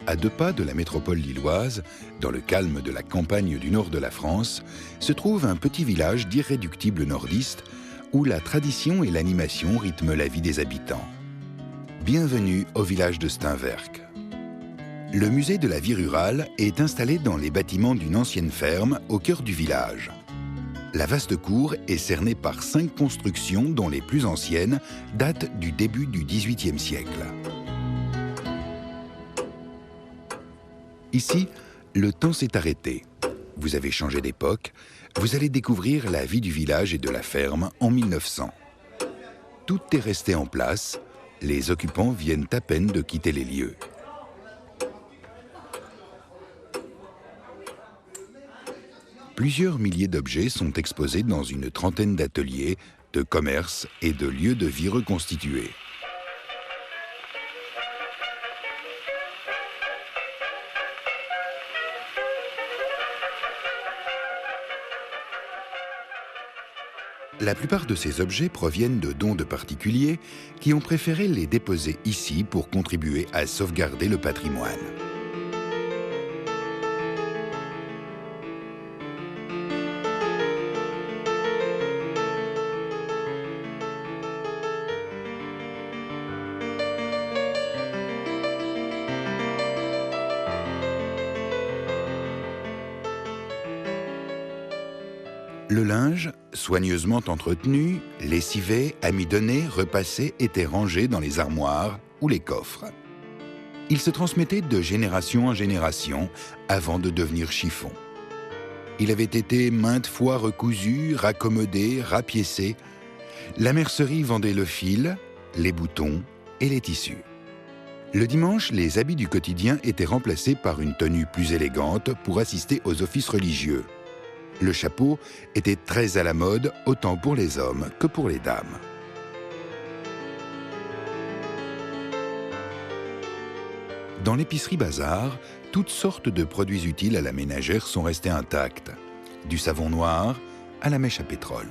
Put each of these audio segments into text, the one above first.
À 2 pas de la métropole lilloise, dans le calme de la campagne du nord de la France, se trouve un petit village d'irréductibles nordistes où la tradition et l'animation rythment la vie des habitants. Bienvenue au village de Steinwerk. Le musée de la vie rurale est installé dans les bâtiments d'une ancienne ferme au cœur du village. La vaste cour est cernée par 5 constructions dont les plus anciennes datent du début du XVIIIe siècle. Ici, le temps s'est arrêté. Vous avez changé d'époque, vous allez découvrir la vie du village et de la ferme en 1900. Tout est resté en place, les occupants viennent à peine de quitter les lieux. Plusieurs milliers d'objets sont exposés dans une trentaine d'ateliers, de commerces et de lieux de vie reconstitués. La plupart de ces objets proviennent de dons de particuliers qui ont préféré les déposer ici pour contribuer à sauvegarder le patrimoine. Le linge, soigneusement entretenu, lessivé, amidonné, repassé, était rangé dans les armoires ou les coffres. Il se transmettait de génération en génération avant de devenir chiffon. Il avait été maintes fois recousu, raccommodé, rapiécé. La mercerie vendait le fil, les boutons et les tissus. Le dimanche, les habits du quotidien étaient remplacés par une tenue plus élégante pour assister aux offices religieux. Le chapeau était très à la mode, autant pour les hommes que pour les dames. Dans l'épicerie Bazar, toutes sortes de produits utiles à la ménagère sont restés intacts, du savon noir à la mèche à pétrole.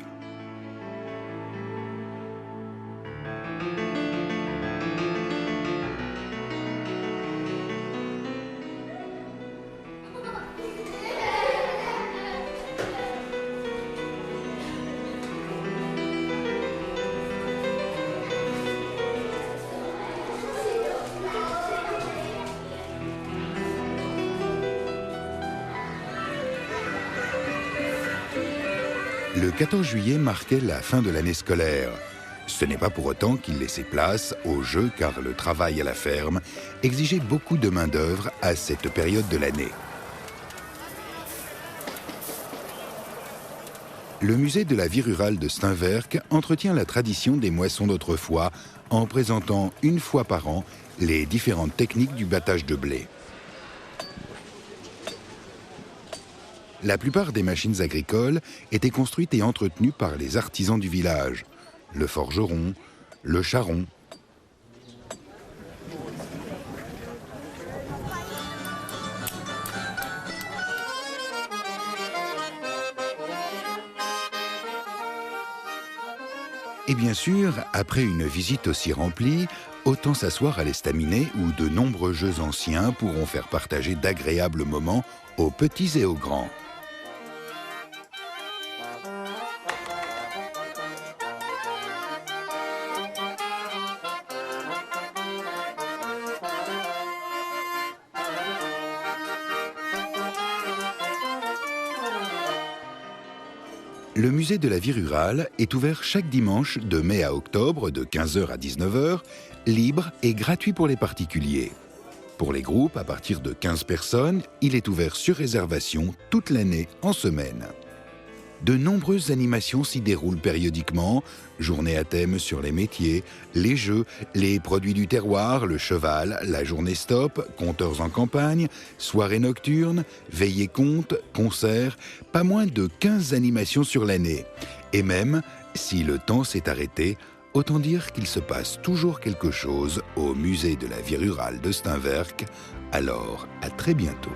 Le 14 juillet marquait la fin de l'année scolaire. Ce n'est pas pour autant qu'il laissait place au jeu car le travail à la ferme exigeait beaucoup de main-d'œuvre à cette période de l'année. Le musée de la vie rurale de Steinwerk entretient la tradition des moissons d'autrefois en présentant une fois par an les différentes techniques du battage de blé. La plupart des machines agricoles étaient construites et entretenues par les artisans du village, le forgeron, le charron. Et bien sûr, après une visite aussi remplie, autant s'asseoir à l'estaminet où de nombreux jeux anciens pourront faire partager d'agréables moments aux petits et aux grands. Le musée de la vie rurale est ouvert chaque dimanche de mai à octobre de 15h à 19h, libre et gratuit pour les particuliers. Pour les groupes, à partir de 15 personnes, il est ouvert sur réservation toute l'année en semaine. De nombreuses animations s'y déroulent périodiquement, journées à thème sur les métiers, les jeux, les produits du terroir, le cheval, la journée stop, conteur en campagne, soirées nocturnes, veillées contes, concerts, pas moins de 15 animations sur l'année. Et même, si le temps s'est arrêté, autant dire qu'il se passe toujours quelque chose au musée de la vie rurale de Steinwerk. Alors, à très bientôt.